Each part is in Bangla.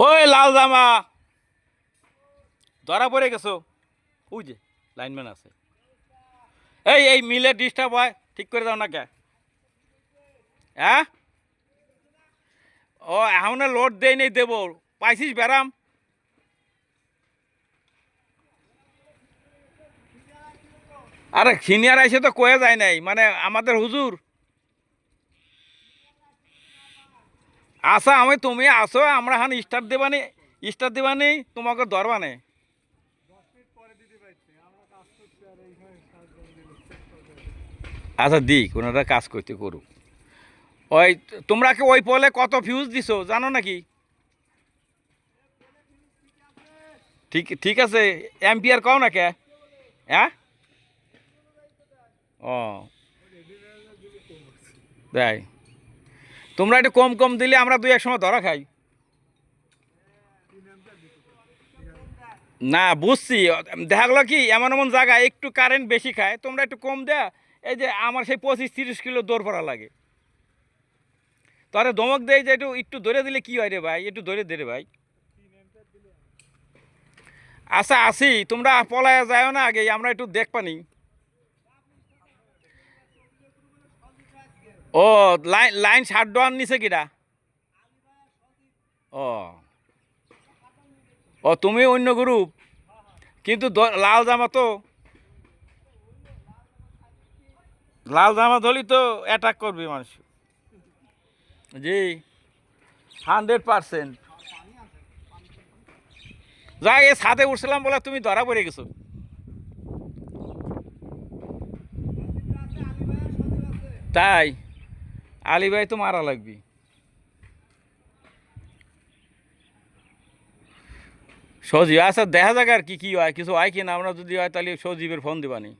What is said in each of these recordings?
ওই লাল জামা ধরা পড়ে গেছো। ওই যে লাইনম্যান আছে। এই মিলে ডিস্টার্ব হয়, ঠিক করে দাও না কে? হ্যাঁ, ও এখন লোড দেই নেই, দেবো। পাইছিস ব্যারাম? আরে সিনিয়র আইসে তো কয়ে যায় নাই, মানে আমাদের হুজুর আসা, আমি তুমি আসো, আমরা হান স্টার্ট দেবানি তোমাকে ধরবানে। আচ্ছা দি কোনোটা কাজ করতে করুক। ওই তোমরা কি ওই পোলে কত ফিউজ দিছো জানো নাকি? ঠিক ঠিক আছে, এম্পিয়ার কও না কে? হ্যাঁ, ও তাই তোমরা একটু কম কম দিলে আমরা দুই এক সময় ধরা খাই। না বুঝছি, দেখা গেলো কি এমন এমন জায়গায় একটু কারেন্ট বেশি খায়, তোমরা একটু কম দেয়া। এই যে আমার সেই 25-30 কিলো দৌড় পড়া লাগে। তোরে ধমক দেয় যে একটু একটু ধরে দিলে কি হয় রে ভাই, একটু ধরে দে রে ভাই। আচ্ছা আসি, তোমরা পলায় যাও না, আগে আমরা একটু দেখ পানি। ও লাইন লাইন শাট ডাউন নিছে কিরা? ও ও তুমি অন্য গ্রুপ, কিন্তু লাল জামা তো, লাল জামা ধরলি তো অ্যাটাক করবে মানুষ। জি, 100%। যাই এ ছাদে উঠছিলাম বলে তুমি ধরা পড়ে গেছো। তাই আলী ভাই তো মারা লাগবে। সজীব আচ্ছা দেখা যাক আর কি কি হয়, কিছু হয় কিনা, আমরা যদি হয় তাহলে সজীবের ফোন দিবানি।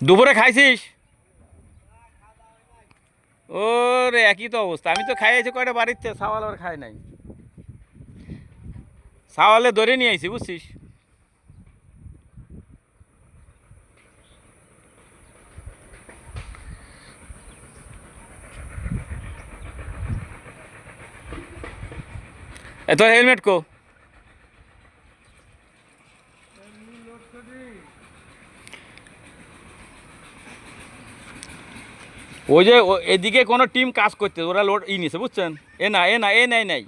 দুপুরে খাইছিস? ওরে একই তো অবস্থা, আমি তো খাইয়েছি কয়টা বাড়িতে, সাওয়াল আর খাই নাই। সাওয়ালে ধরে নিয়ে আইছি বুঝছিস। এ তোর হেলমেট কো? ওই যে এদিকে কোনো টিম কাজ করতে, ওরা লোড নিছে বুঝছেন। এ না এ নাই।